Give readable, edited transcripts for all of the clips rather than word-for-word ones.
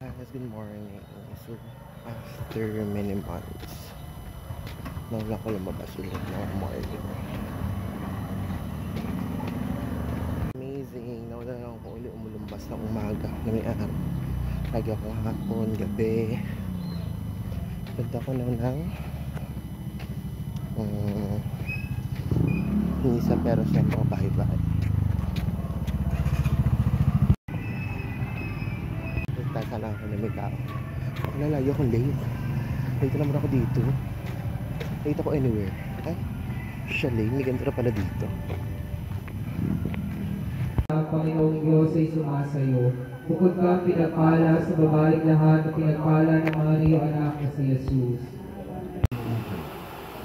Guys, good morning. So, after many months, nawala ko lumabas ulit ng morning. Amazing. Nawala lang ako ulit umulumbas ng umaga na may araw. Lagi ako hapon, gabi. Punta ko na ng Nisa, pero siya mga bahay-bahay. Sana ako na may tao. Nalayo akong late. Late naman ako dito. Late ako anywhere. Ay, siya late. May ganito na pala dito. Ang Panginoong Diyos ay sumasayo. Bukod ka pinagpala sa babaeng lahat at pinagpala ng mga iyong anak na si Jesus.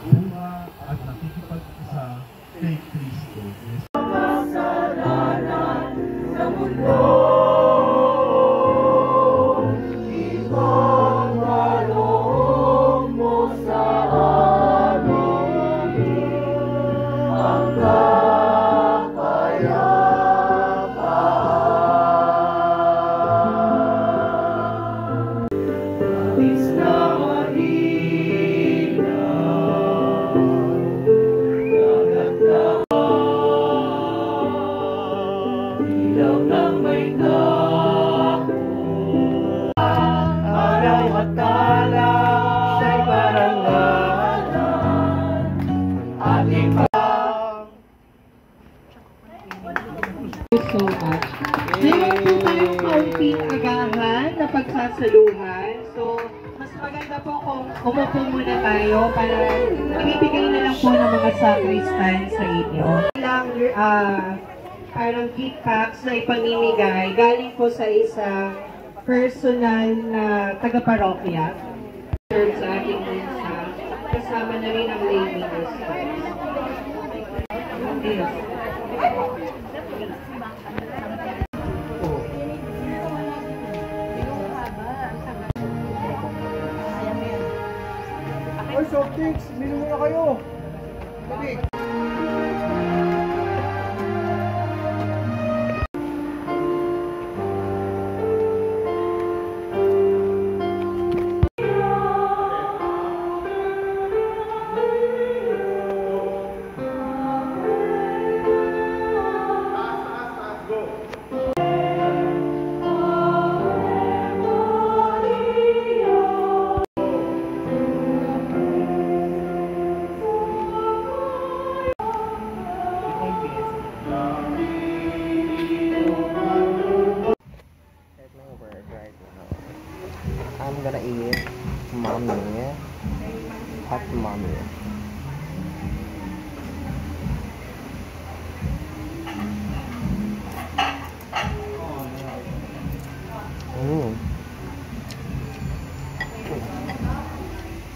Bunga at nakikipag-isa kay Kristo. Kasalanan sa mundo. So much. Meron po tayong kaunting agahan na pagsasaluhan. So, mas maganda po kung umupo muna tayo para ibibigay na lang po ng mga sacristan sa inyo. Parang gift packs na ipamimigay galing po sa isang personal na taga-parokya sa ating bansa. Kasama na rin ang lay ministers. Yes. Ay, soft drinks! Minum na kayo! Balik! I'm gonna eat mommy, hot mommy.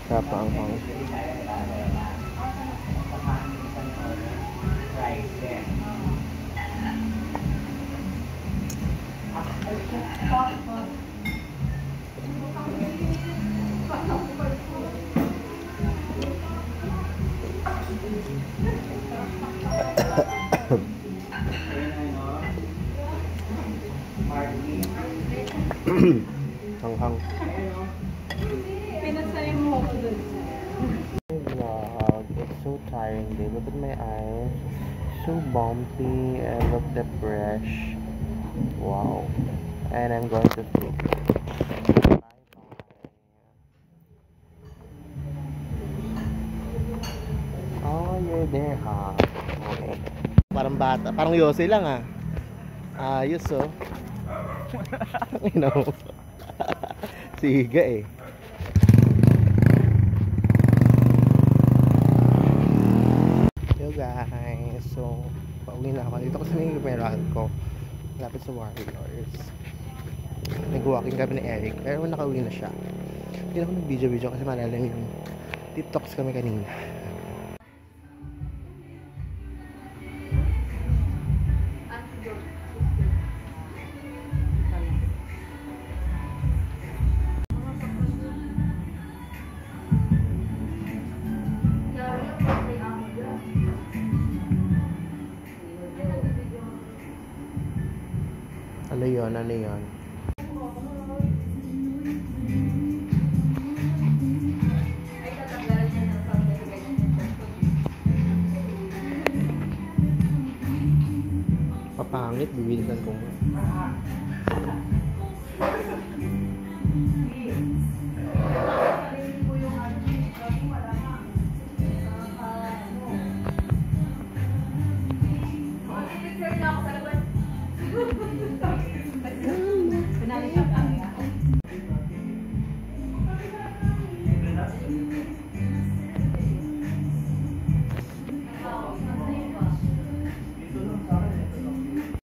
Sarap ang hang. Hang-hang. Wow, it's so tiring day. Look at my eyes. So bumpy and look the fresh. Wow. And I'm going to sleep. Bye-bye. Oh, you're there, huh? Okay. Parang bata. Parang Yossi lang, ah. Ayos, oh. You know. Siga, eh. Yo, guys. So, pauwi na ako. Dito ko sa may meron ko. Lapit sa Warriors. Nag-walking kami ni Eric. Pero nakauwi na siya. Hindi na ako nag-video kasi malala yung TikToks kami kanina. Ano yun? Ano yun? Pangit, bibilisan ko mo.